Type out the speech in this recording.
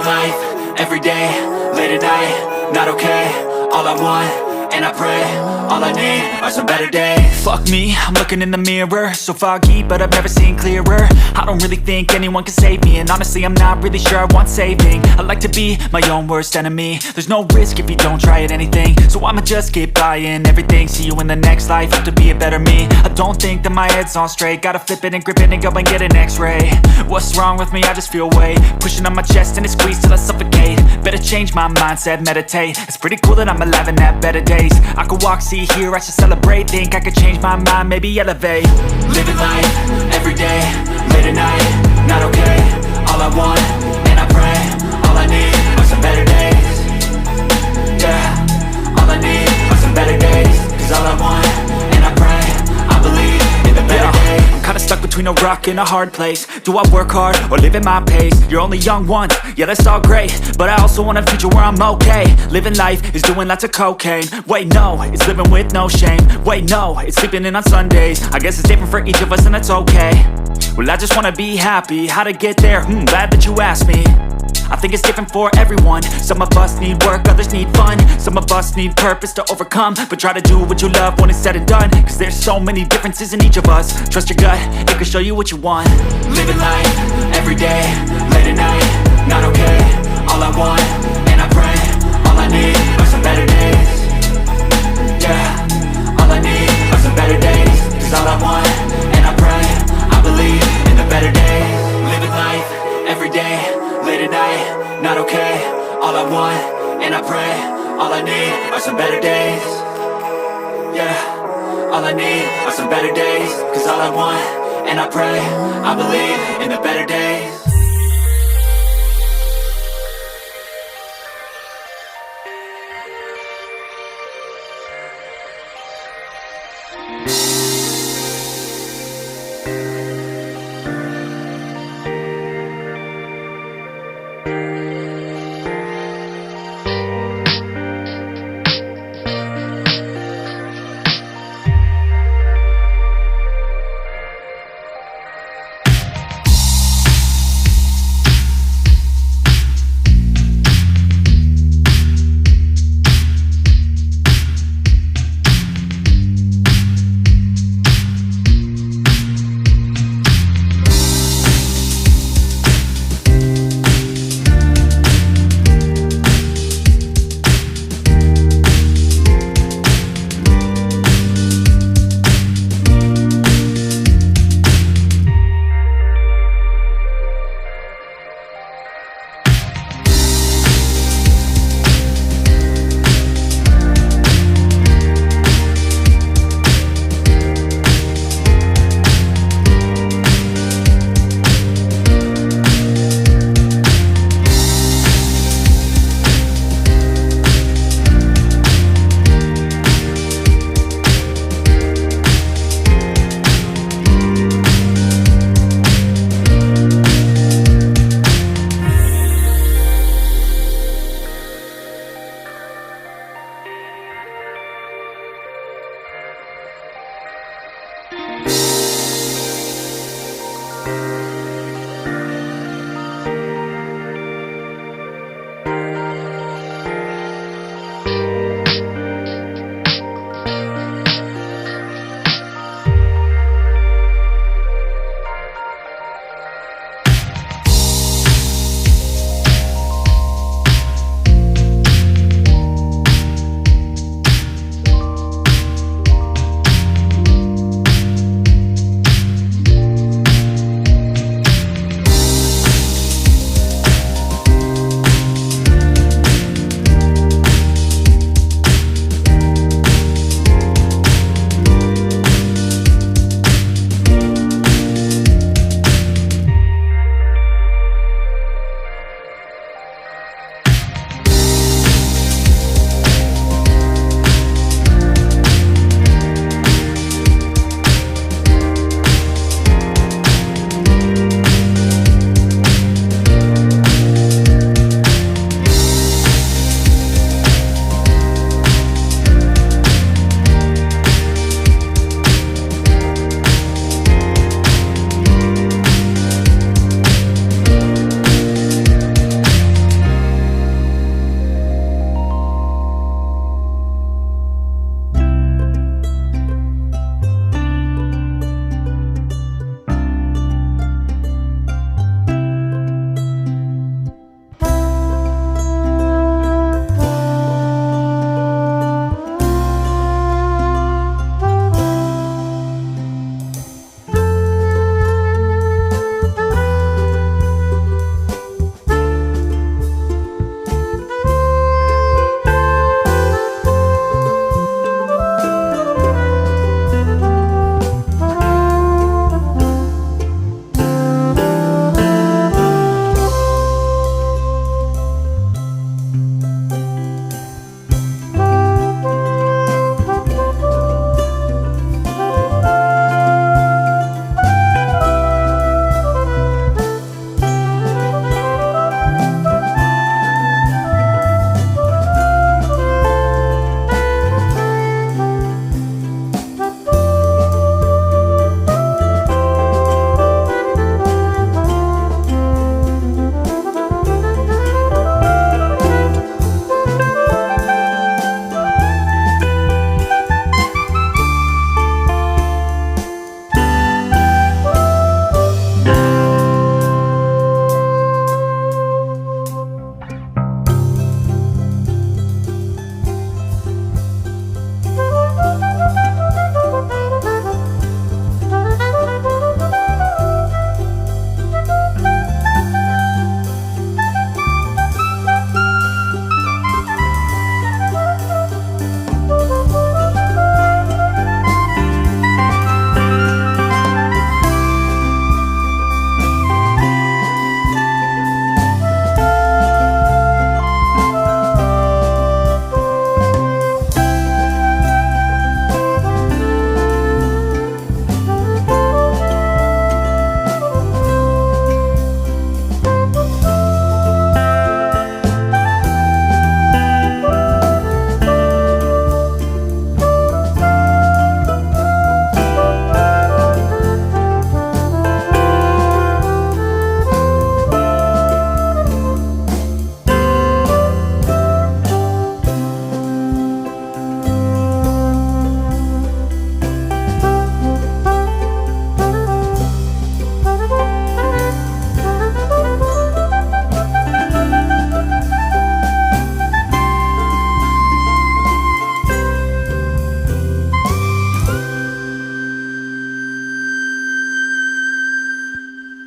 life, everyday, late at night, not okay. All I want, and I pray, all I need are some better days. Fuck me, I'm looking in the mirror, so foggy, but I've never seen clearer. I don't really think anyone can save me, and honestly I'm not really sure I want saving. I like to be my own worst enemy. There's no risk if you don't try at anything, so I'ma just keep buying everything. See you in the next life, have to be a better me. I don't think that my head's on straight, gotta flip it and grip it and go and get an x-ray. What's wrong with me? I just feel weight pushing on my chest and it squeezes till I suffocate. Better change my mindset, meditate. It's pretty cool that I'm alive and have better days. I could walk, see, hear, I should celebrate. Think I could change my mind, maybe elevate. Living life, everyday, late at night, not okay. All I want, and I pray, all I need are some better days. Yeah, all I need are some better days. Cause all I want, and I pray, I believe in the better days. I'm kinda stuck between a rock and a hard place. Do I work hard or live at my pace? You're only young once, yeah that's all great, but I also want a future where I'm okay. Living life is doing lots of cocaine. Wait no, it's living with no shame. Wait no, it's sleeping in on Sundays. I guess it's different for each of us and that's okay. Well I just wanna be happy, how to get there? Glad that you asked me. I think it's different for everyone. Some of us need work, others need fun. Some of us need purpose to overcome. But try to do what you love when it's said and done, cause there's so many differences in each of us. Trust your gut, it can show you what you want. Living life, everyday, late at night, not okay. All I want, and I pray, all I need are some better days. Yeah, all I need are some better days. Cause all I want, and I pray, I believe in the better days. Living life, everyday, late at night, not okay. All I want, and I pray, all I need are some better days. Yeah, all I need are some better days. Cause all I want, and I pray, I believe in the better days.